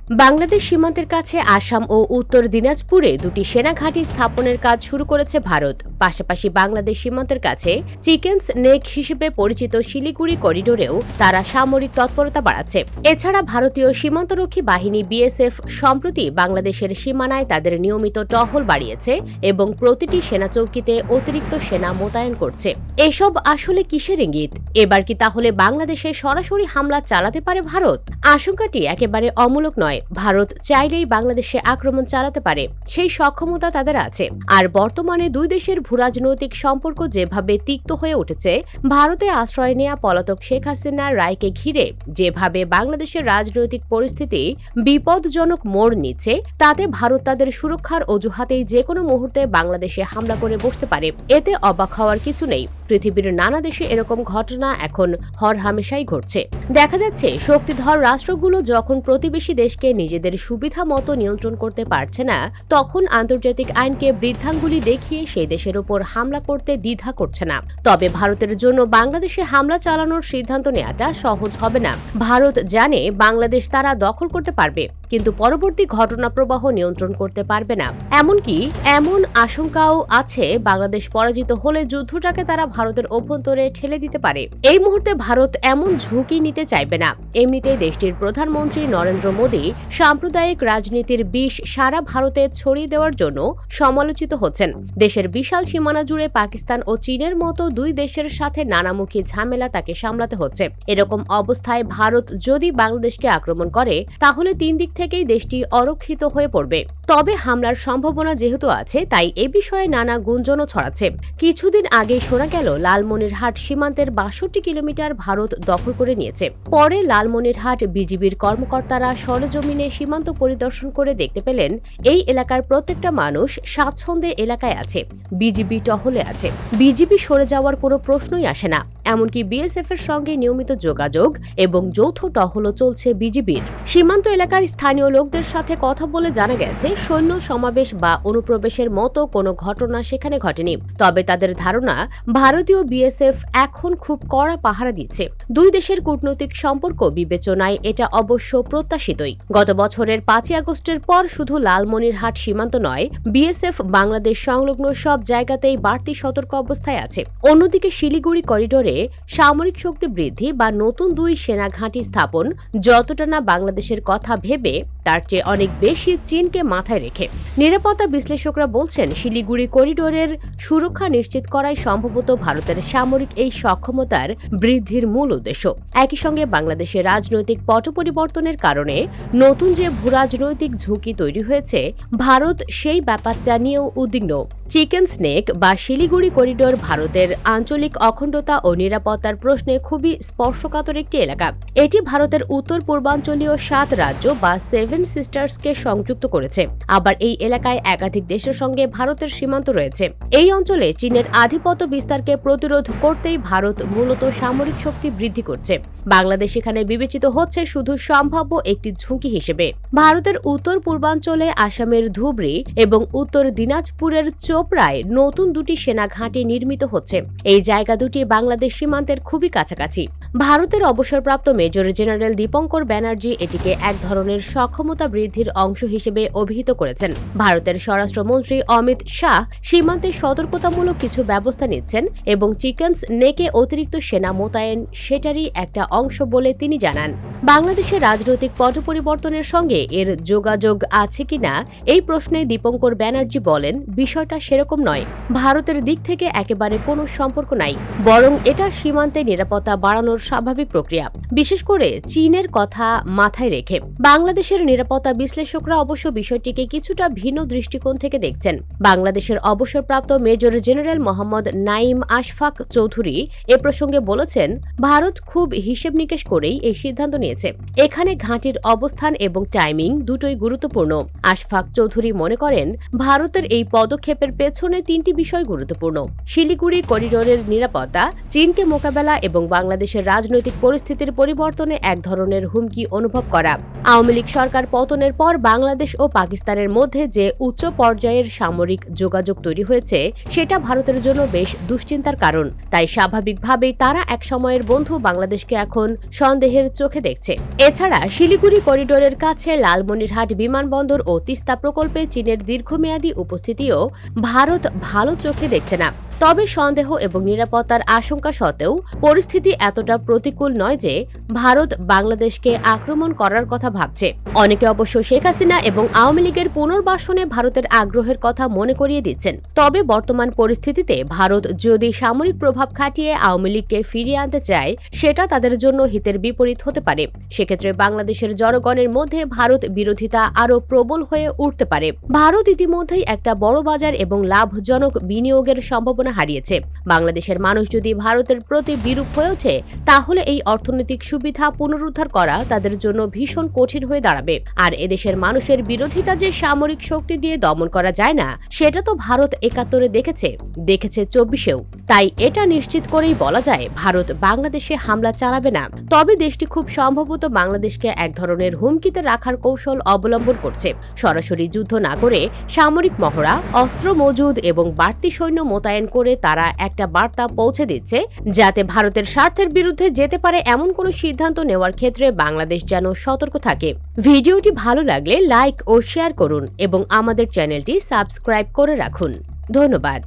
বাংলাদেশ সীমান্তের কাছে আসাম ও উত্তর দিনাজপুরে দুটি সেনা ঘাঁটি স্থাপনের কাজ শুরু করেছে ভারত। পাশাপাশি বাংলাদেশ সীমান্তের কাছে চিকেন্স নেক হিসেবে পরিচিত শিলিগুড়ি করিডোরেও তারা সামরিক তৎপরতা বাড়াচ্ছে। এছাড়া ভারতীয় সীমান্তরক্ষী বাহিনী বিএসএফ সম্প্রতি বাংলাদেশের সীমানায় তাদের নিয়মিত টহল বাড়িয়েছে এবং প্রতিটি সেনা চৌকিতে অতিরিক্ত সেনা মোতায়েন করছে। এসব আসলে কিসের ইঙ্গিত? এবার কি তাহলে বাংলাদেশে সরাসরি হামলা চালাতে পারে ভারত? আশঙ্কাটি একেবারে অমূলক নয়। ভারত চাইলেই বাংলাদেশে আক্রমণ চালাতে পারে, সেই সক্ষমতা তাদের আছে। আর বর্তমানে দুই দেশের ভূরাজনৈতিক সম্পর্ক যেভাবে তিক্ত হয়ে উঠেছে, ভারতে আশ্রয় নেয়া পলাতক শেখ হাসিনার রায়কে ঘিরে যেভাবে বাংলাদেশের রাজনৈতিক পরিস্থিতি বিপদজনক মোড় নিচ্ছে, তাতে ভারত তাদের সুরক্ষার অজুহাতেই যে কোনো মুহূর্তে বাংলাদেশে হামলা করে বসতে পারে। এতে অবাক হওয়ার কিছু নেই। পৃথিবীর নানা দেশে এরকম ঘটনা এখন হরহামেশাই ঘটছে। দেখা যাচ্ছে শক্তিধর রাষ্ট্রগুলো যখন প্রতিবেশী দেশকে নিজেদের সুবিধা মতো নিয়ন্ত্রণ করতে পারছে না, তখন আন্তর্জাতিক আইনকে বৃদ্ধাঙ্গুলি দেখিয়ে সেই দেশের উপর হামলা করতে দ্বিধা করছে না। তবে ভারতের জন্য বাংলাদেশে হামলা চালানোর সিদ্ধান্ত নেওয়াটা সহজ হবে না। ভারত জানে বাংলাদেশ তারা দখল করতে পারবে, কিন্তু পরবর্তী ঘটনা প্রবাহ নিয়ন্ত্রণ করতে পারবে না। এমনকি এমন আশঙ্কাও আছে বাংলাদেশ পরাজিত হলে যুদ্ধটাকে তারা ভারতের অভ্যন্তরে ঠেলে দিতে পারে। এই মুহূর্তে ভারত এমন ঝুঁকি নিতে চাইবে না। এমনিতেই দেশটির প্রধানমন্ত্রী নরেন্দ্র মোদী সাম্প্রদায়িক রাজনীতির বিষ সারা ভারতে ছড়িয়ে দেওয়ার জন্য সমালোচিত হচ্ছেন। দেশের বিশাল সীমানা জুড়ে পাকিস্তান ও চীনের মতো দুই দেশের সাথে নানামুখী ঝামেলা তাকে সামলাতে হচ্ছে। এরকম অবস্থায় ভারত যদি বাংলাদেশকে আক্রমণ করে, তাহলে তিন দিক থেকেই দেশটি অরক্ষিত হয়ে পড়বে। তবে হামলার সম্ভাবনা যেহেতু আছে, তাই এ বিষয়ে নানা গুঞ্জনও ছড়াচ্ছে। কিছুদিন আগে শোনা গেল লালমনিরহাট সীমান্তের ৬২ কিলোমিটার ভারত দখল করে নিয়েছে। পরে লালমনিরহাট বিজিবির কর্মকর্তারা সরেজমিনে সীমান্ত পরিদর্শন করে দেখতে পেলেন এই এলাকার প্রত্যেকটা মানুষ স্বাচ্ছন্দ্যে এলাকায় আছে, বিজিবি টহলে আছে। বিজিবি সরে যাওয়ার কোনো প্রশ্নই আসে না। এমনকি বিএসএফ এর সঙ্গে নিয়মিত যোগাযোগ এবং যৌথ টহলও চলছে বিজিবির। সীমান্ত এলাকার স্থানীয় লোকদের সাথে কথা বলে জানা গেছে, সৈন্য সমাবেশ বা অনুপ্রবেশের মতো কোনো ঘটনা সেখানে ঘটেনি। তবে তাদের ধারণা, ভারতীয় বিএসএফ এখন খুব কড়া পাহারা দিচ্ছে। দুই দেশের কূটনৈতিক সম্পর্ক বিবেচনায় এটা অবশ্য প্রত্যাশিতই। গত বছরের ৫ই আগস্টের পর শুধু লালমনিরহাট সীমান্ত নয়, বিএসএফ বাংলাদেশ সংলগ্ন সব জায়গাতেই বাড়তি সতর্ক অবস্থায় আছে। অন্যদিকে শিলিগুড়ি করিডোরে সামরিক শক্তি বৃদ্ধি বা নতুন দুই সেনা ঘাঁটি স্থাপন যতটা না বাংলাদেশের কথা ভেবে, তার চেয়ে অনেক বেশি চীনকে মাথায় রেখে। নিরাপত্তা বিশ্লেষকরা বলছেন, শিলিগুড়ি করিডোরের সুরক্ষা নিশ্চিত করাই সম্ভবত ভারতের সামরিক এই সক্ষমতার বৃদ্ধির মূল উদ্দেশ্য। একই সঙ্গে বাংলাদেশের রাজনৈতিক পট পরিবর্তনের কারণে নতুন যে ভূরাজনৈতিক ঝুঁকি তৈরি হয়েছে, ভারত সেই ব্যাপারটা নিয়েও উদ্বিগ্ন। চিকেন স্নেক বা শিলিগুড়ি করিডোর ভারতের আঞ্চলিক অখণ্ডতা ও নিরাপত্তার প্রশ্নে খুবই স্পর্শকাতর একটি এলাকা। এটি ভারতের উত্তর পূর্বাঞ্চলীয় ৭ রাজ্য বা 7 সিস্টার্সকে সংযুক্ত করেছে। আবার এই এলাকায় একাধিক দেশের সঙ্গে ভারতের সীমান্ত রয়েছে। এই অঞ্চলে চীনের আধিপত্য বিস্তারকে প্রতিরোধ করতেই ভারত মূলত সামরিক শক্তি বৃদ্ধি করছে। বাংলাদেশ এখানে বিবেচিত হচ্ছে শুধু সম্ভাব্য একটি ঝুঁকি হিসেবে। ভারতের উত্তর পূর্বাঞ্চলে আসামের ধুবড়ী এবং উত্তর দিনাজপুরের চোপড়ায় নতুন দুটি সেনা ঘাঁটি নির্মিত হচ্ছে। এই জায়গা দুটি বাংলাদেশ সীমান্তের খুবই কাছাকাছি। ভারতের অবসরপ্রাপ্ত মেজর জেনারেল দীপঙ্কর ব্যানার্জি এটিকে এক ধরনের সক্ষমতা বৃদ্ধির অংশ হিসেবে অভিহিত করেছেন। ভারতের স্বরাষ্ট্রমন্ত্রী অমিত শাহ সীমান্তে সতর্কতামূলক কিছু ব্যবস্থা নিচ্ছেন এবং চিকেন্স নেকে অতিরিক্ত সেনা মোতায়েন সেটারই একটা অংশ বলে তিনি জানান। বাংলাদেশের রাজনৈতিক পট পরিবর্তনের সঙ্গে এর যোগাযোগ আছে কিনা এই প্রশ্নে দীপঙ্কর ব্যানার্জি বলেন, বিষয়টা সেরকম নয়। ভারতের দিক থেকে একেবারে কোনো সম্পর্ক নাই, বরং এটা সীমান্তে নিরাপত্তা বাড়ানোর স্বাভাবিক প্রক্রিয়া, বিশেষ করে চীনের কথা মাথায় রেখে। বাংলাদেশের নিরাপত্তা বিশ্লেষকরা অবশ্য বিষয়টিকে কিছুটা ভিন্ন দৃষ্টিকোণ থেকে দেখছেন। বাংলাদেশের অবসরপ্রাপ্ত মেজর জেনারেল মোহাম্মদ নাইম আশফাক চৌধুরী এ প্রসঙ্গে বলেছেন, ভারত খুব হিসেব নিকেশ করেই এই সিদ্ধান্ত নিয়েছে। এখানে ঘাঁটির অবস্থান এবং টাইমিং দুটোই গুরুত্বপূর্ণ। আশফাক চৌধুরী মনে করেন, ভারতের এই পদক্ষেপের পেছনে তিনটি বিষয় গুরুত্বপূর্ণ: শিলিগুড়ি করিডোরের নিরাপত্তা, চীনকে মোকাবেলা এবং বাংলাদেশের রাজনৈতিক পরিস্থিতির পরিবর্তনে এক ধরনের হুমকি অনুভব করা। আওয়ামী লীগ সরকার পতনের পর বাংলাদেশ ও পাকিস্তানের মধ্যে যে উচ্চ পর্যায়ের সামরিক যোগাযোগ তৈরি হয়েছে, সেটা ভারতের জন্য বেশ দুশ্চিন্তার কারণ। তাই স্বাভাবিকভাবেই তারা এক সময়ের বন্ধু বাংলাদেশকে এখন সন্দেহের চোখে দেখছে। দেখছে। এছাড়া শিলিগুড়ি করিডোরের কাছে লালমনিরহাট বিমানবন্দর ও তিস্তা প্রকল্পে চীনের দীর্ঘমেয়াদী উপস্থিতিও ভারত ভালো চোখে দেখছে না। তবে সন্দেহ এবং নিরাপত্তার আশঙ্কা সত্ত্বেও পরিস্থিতি এতটা প্রতিকূল নয় যে ভারত বাংলাদেশকে আক্রমণ করার কথা ভাবছে। অনেকে অবশ্য শেখ হাসিনা এবং আওয়ামী লীগের পুনর্বাসনে ভারতের আগ্রহের কথা মনে করিয়ে দিচ্ছেন। তবে বর্তমান পরিস্থিতিতে ভারত যদি সামরিক প্রভাব খাটিয়ে আওয়ামী লীগকে ফিরিয়ে আনতে চায়, সেটা তাদের জন্য হিতের বিপরীত হতে পারে। সেক্ষেত্রে বাংলাদেশের জনগণের মধ্যে ভারত বিরোধিতা আরও প্রবল হয়ে উঠতে পারে। ভারত ইতিমধ্যেই একটা বড় বাজার এবং লাভজনক বিনিয়োগের সম্ভাবনা হারিয়েছে। বাংলাদেশের মানুষ যদি ভারতের প্রতি বিরূপ হয়ে ওঠে, তাহলে এই অর্থনৈতিক সুবিধা পুনরুদ্ধার করা তাদের জন্য ভীষণ কঠিন হয়ে দাঁড়াবে। আর এদেশের মানুষের বিরোধিতা যে সামরিক শক্তি দিয়ে দমন করা যায় না, সেটা তো ভারত ৭১-এ দেখেছে ২৪-এও। তাই এটা নিশ্চিত করেই বলা যায় ভারত বাংলাদেশে হামলা চালাবে না। তবে দেশটি খুব সম্ভবত বাংলাদেশকে এক ধরনের হুমকিতে রাখার কৌশল অবলম্বন করছে। সরাসরি যুদ্ধ না করে সামরিক মহড়া, অস্ত্র মজুদ এবং বাড়তি সৈন্য মোতায়েন করে তারা একটা বার্তা পৌঁছে দিচ্ছে, যাতে ভারতের স্বার্থের বিরুদ্ধে যেতে পারে এমন কোনো সিদ্ধান্ত নেওয়ার ক্ষেত্রে বাংলাদেশ যেন সতর্ক থাকে। ভিডিওটি ভালো লাগলে লাইক ও শেয়ার করুন এবং আমাদের চ্যানেলটি সাবস্ক্রাইব করে রাখুন। ধন্যবাদ।